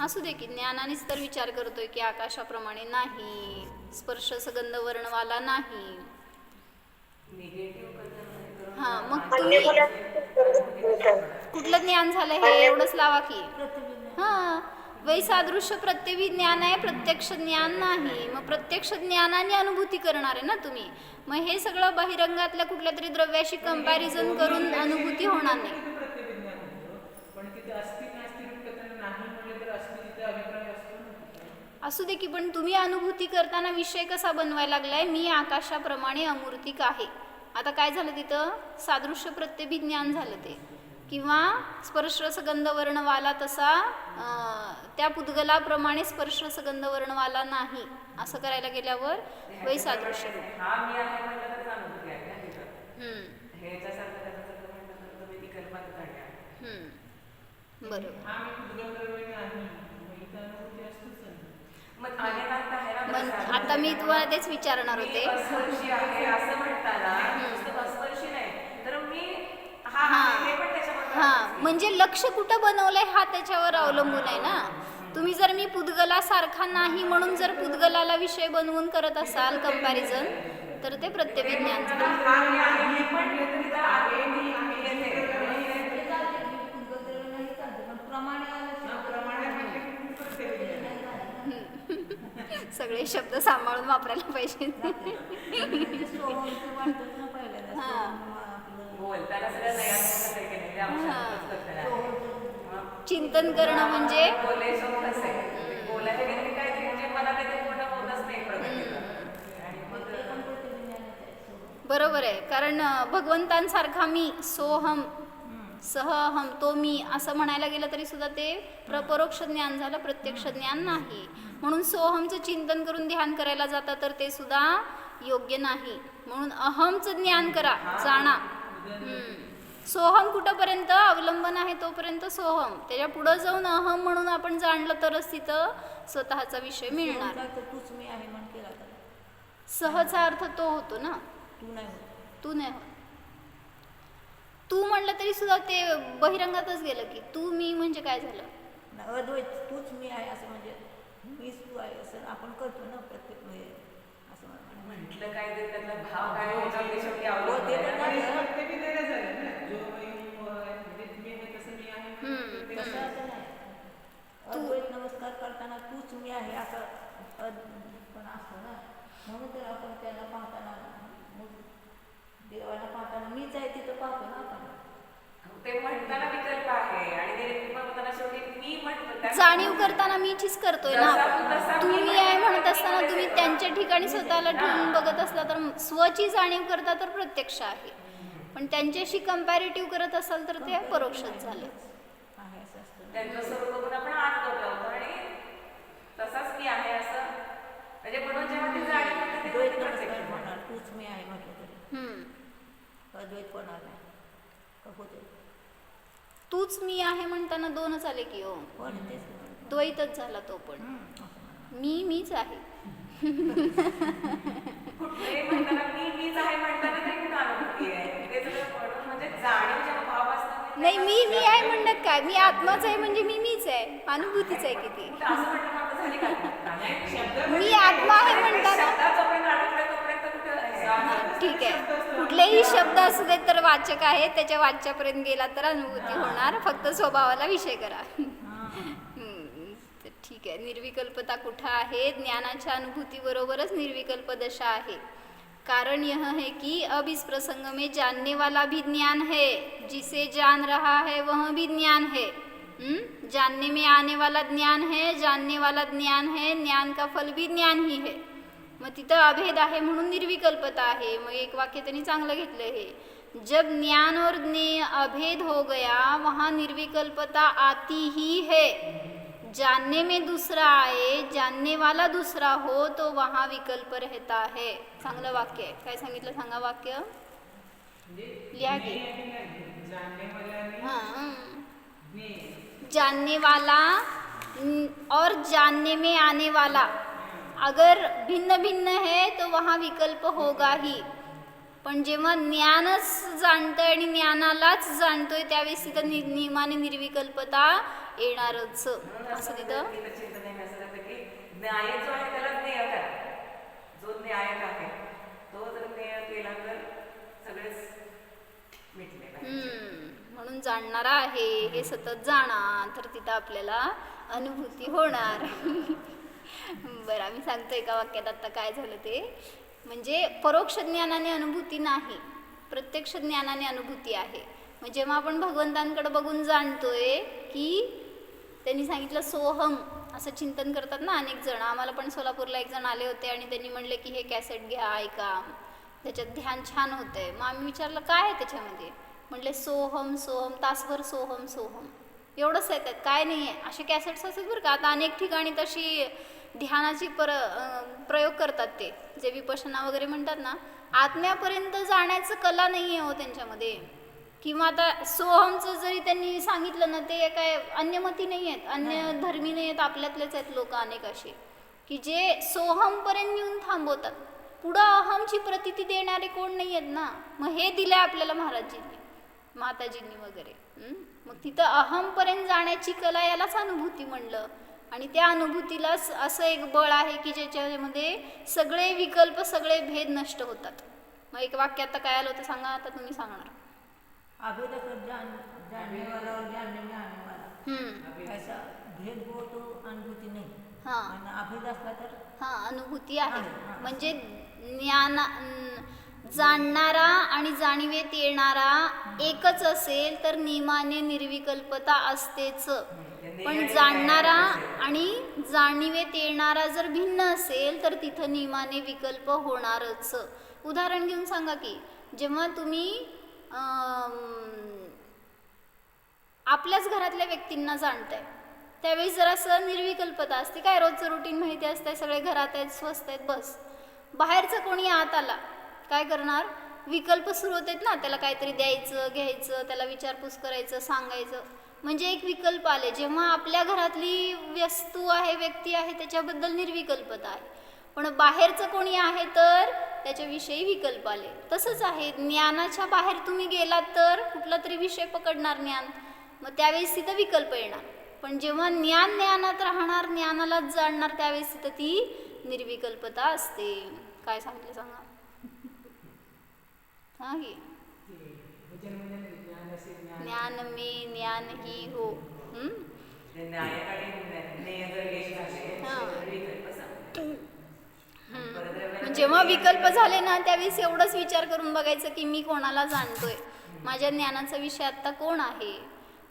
असू दे की ज्ञानानेच तर विचार करतोय की आकाशाप्रमाणे नाही, स्पर्श रसगंध वर्णवाला नाही. हा, मग तुम्ही कुठलं ज्ञान झालं हे एवढंच लावा की. हा, वैसादृश्य प्रत्यवी ज्ञान आहे, प्रत्यक्ष ज्ञान नाही. मग प्रत्यक्ष ज्ञानाने अनुभूती करणार आहे ना तुम्ही. मग हे सगळं बहिरंगातल्या कुठल्या तरी द्रव्याशी कंपॅरिझन करून अनुभूती होणार नाही. असू दे की, पण तुम्ही अनुभूती करताना विषय कसा बनवायला लागलाय, मी आकाशाप्रमाणे अमूर्तिक आहे. आता काय झालं तिथं? सादृश्य प्रत्यभिज्ञान झालं ते, किंवा स्पर्श रसगंध वर्णवाला तसा त्या पुद्गलाप्रमाणे स्पर्श रसगंध वर्णवाला नाही असं करायला गेल्यावर वैसादृश्य. बरोबर. आता मी तुम्हाला तेच विचारणार होते. हा, म्हणजे लक्ष कुठं बनवलंय हा त्याच्यावर अवलंबून आहे ना. तुम्ही जर मी पुद्गलासारखा नाही म्हणून जर पुद्गलाला विषय बनवून करत असाल कंपॅरिझन, तर ते प्रत्यभिज्ञान सगळे शब्द सांभाळून वापरायला पाहिजे. चिंतन करणं म्हणजे बरोबर आहे. कारण भगवंतांसारखा मी सोहम सहहम तो मी असं म्हणायला गेलं तरी सुद्धा ते परोक्ष ज्ञान झालं, प्रत्यक्ष ज्ञान नाही. म्हणून सोहमचं चिंतन करून ध्यान करायला जाता तर ते सुद्धा योग्य नाही. म्हणून अहमचं ज्ञान करा, जाणा. सोहम कुठंपर्यंत अवलंबन आहे तोपर्यंत सोहम, त्याच्या पुढं जाऊन अहम म्हणून आपण जाणलं तरच तिथं स्वतःचा विषय मिळणार. तर तूच मी आहे म्हण केला तर सहचा अर्थ तो होतो ना, तू नाही होत. तू नाही होत. तू म्हणलं तरी सुद्धा ते बहिरंगातच गेलं की तू मी म्हणजे काय झालं. अद्वैत तूच मी आहे असं म्हणजे मीच तू आहे असं आपण करतो ना प्रत्येक वेळी असं मला म्हणायचं. म्हटलं काय ते त्यातला भाव काय ह्याच्यावर ते शेवटी अवलंबून हो, ते तर आहे. नाही. आणि फक्त मी देणं झालं ना, जो मी म्हणजे मी आहे तसं मी आहे. ते तसं कसं असं नाही. अद्वैत नमस्कार करताना तूच मी आहे असं पण असतं ना, म्हणून तर आपण त्याला पाहताना मग देवाला पाहताना मीच आहे तिथं पाहतो ना आपण. ते म्हणताना विकल्प आहे आणि ते म्हणताना शेवटी मी म्हणतो त्या- जाणीव करताना मीचीच करतोय ना आपण. तसा तू मी मी आहे म्हणत असताना तुम्ही त्यांच्या ठिकाणी स्वतःला ठेवून बघत असला तर स्वची जाणीव करता तर प्रत्यक्ष आहे, पण त्यांच्याशी कंपॅरेटिव्ह करत असाल तर ते परोक्षच झालं. आहे असं असतं ना. त्यांचं स्वरूप बघून आपण आत होतो आणि तसाच मी आहे असं म्हणजे म्हणून जेव्हा ते जाणीव होते तेव्हा द्वैत ते नमस्कार प्रत्यक्ष होणार तूच मी आहे म्हटलं तरी अद्वैत होणार नाही का होते तूच मी आहे म्हणताना दोनच आले की हो, पण तेच म्हणतो. द्वैतच झाला तो पण. असं म्हणा. मीच आहे. कुठलेही म्हणताना मीच आहे म्हणताना तरी कुठं अनुभूती आहे ते सगळं म्हणून म्हणजे जाणीव जेव्हा भाव असतात नाही मी आहे म्हणण्यात काय, मी आत्माच आहे म्हणजे मीच आहे, अनुभूतीच आहे किती. असं म्हटलं मग झाली का नाही, शब्द मी आत्मा आहे म्हणताना शब्दात जोपर्यंत अडकले तोपर्यंत कुठं हा, ठीक आहे. कुठलेही शब्द असू देत तर वाचक आहे, त्याच्या वाच्यापर्यंत गेला तर अनुभूती होणार, फक्त स्वभावाला विषय करा. तर ठीक आहे. निर्विकल्पता कुठं आहे, ज्ञानाच्या अनुभूती बरोबरच निर्विकल्प दशा आहे. कारण यह है कि अब इस प्रसंग में जानने वाला भी ज्ञान है, जिसे जान रहा है वह भी ज्ञान है. जानने में आने वाला ज्ञान है, जानने वाला ज्ञान है, ज्ञान का फल भी ज्ञान ही है. मग तिथं अभेद आहे म्हणून निर्विकल्पता आहे. मग एक वाक्य त्यांनी चांगलं घेतलं हे, जब ज्ञान और ज्ञेय अभेद हो गया वहाँ निर्विकल्पता आती ही है. जानने में दूसरा आए, जानने वाला दूसरा हो तो वहाँ विकल्प रहता है. चांगलं वाक्य आहे. काय सांगितलं सांगा वाक्य लिहा की. हां, जानने वाला और जानने में आने वाला अगर भिन्न भिन्न है तो वहाँ विकल्प होगा ही. पण जेव्हा ज्ञानच जाणतोय आणि ज्ञानालाच जाणतोय त्यावेळेस तिथं नियमाने निर्विकल्पता येणारच असं तिथं. चिंतन आहे असं जातं की न्याय जो आहे त्याला ज्ञेय करा, जो न्यायक आहे तो जर ज्ञेय केला तर सगळेच मिटले पाहिजे. म्हणून जाणणारा आहे हे सतत जाणा तर तिथं आपल्याला अनुभूती होणार. बरं, आम्ही सांगतो एका वाक्यात आता काय झालं ते. म्हणजे परोक्ष ज्ञानाने अनुभूती नाही, प्रत्यक्ष ज्ञानाने अनुभूती आहे. मग जेव्हा आपण भगवंतांकडे बघून जाणतोय की त्यांनी सांगितलं सोहम असं चिंतन करतात ना अनेक जण. आम्हाला पण सोलापूरला एक जण आले होते आणि त्यांनी म्हणले की हे कॅसेट घ्या, ऐका, त्याच्यात ध्यान छान होतंय. मग आम्ही विचारलं काय आहे त्याच्यामध्ये, म्हटले सोहम सोहम, तासभर सोहम सोहम, एवढंच आहे, त्यात काय नाही आहे. असे कॅसेट्स असतात बरं का. आता अनेक ठिकाणी तशी ध्यानाची प्रयोग करतात ते, जे विपश्यना वगैरे म्हणतात ना, आत्म्यापर्यंत जाण्याचं कला नाही आहे हो त्यांच्यामध्ये. किंवा आता सोहमचं जरी त्यांनी सांगितलं ना, ते काय अन्यमती नाही आहेत, अन्य धर्मी नाही आहेत, आपल्यातलेच आहेत लोक अनेक असे की जे सोहमपर्यंत येऊन थांबवतात. पुढं अहमची प्रतीती देणारे कोण नाही आहेत ना. मग हे दिलं आपल्याला महाराजजींनी, माताजींनी वगैरे. मग तिथं अहमपर्यंत जाण्याची कला यालाच अनुभूती म्हणलं. आणि त्या अनुभूतीलाच असं एक बळ आहे की ज्याच्यामध्ये सगळे विकल्प, सगळे भेद नष्ट होतात. मग एक वाक्य आता काय आलं होतं सांगा, आता तुम्ही सांगणार. अभेद जानने वाला और जानने में आने वाला ऐसा भेद हो तो अनुभूती नहीं. हां आणि अभेद असला तर हां अनुभूती आहे. म्हणजे जाणणारा आणि जाणीवेत येणारा एकच असेल तर नियमाने निर्विकल्पता असतेच. पण जाणणारा आणि जाणीवेत येणारा जर भिन्न असेल तर तिथं नियमाने विकल्प होणारच. उदाहरण घेऊन सांगा की जेव्हा तुम्ही आपल्याच घरातल्या व्यक्तींना जाणताय त्यावेळी जरासं निर्विकल्पता असते. काय रोजचं रुटीन माहिती असतंय, सगळे घरात आहेत, स्वस्त आहेत, बस. बाहेरचं कोणी आत आला काय करणार, विकल्प सुरू होतात ना, त्याला काहीतरी द्यायचं घ्यायचं, त्याला विचारपूस करायचं सांगायचं, म्हणजे एक विकल्प आले. जेव्हा आपल्या घरातली वस्तू आहे व्यक्ती आहे त्याच्याबद्दल निर्विकल्पता आहे, पण बाहेरचं कोणी आहे तर त्याच्याविषयी विकल्प आले. तसंच आहे ज्ञानाच्या बाहेर तुम्ही गेलात तर कुठला तरी विषय पकडणार ज्ञान, मग त्यावेळेस तिथं विकल्प येणार. पण जेव्हा ज्ञान ज्ञानात राहणार ज्ञानालाच जाणणार त्यावेळेस तिथं ती निर्विकल्पता असते. काय सांगितलं सांगा? हा की वचन म्हणजे ज्ञान असे ज्ञान ज्ञान मे ज्ञान ही हो. जेव्हा विकल्प झाले ना त्यावेळेस एवढंच विचार करून बघायचं की मी कोणाला जाणतोय, माझ्या ज्ञानाचा विषय आत्ता कोण आहे,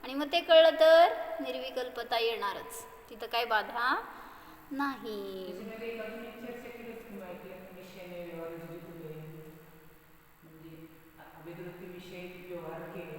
आणि मग ते कळलं तर निर्विकल्पता येणारच, तिथं काय बाधा नाही. त्याच्यामध्ये एक अजून एक चर्चा केली तुम्ही माहिती आहे, निश्चयाने व्यवहार म्हणजे अभिवृत्ती विषयी व्यवहार केले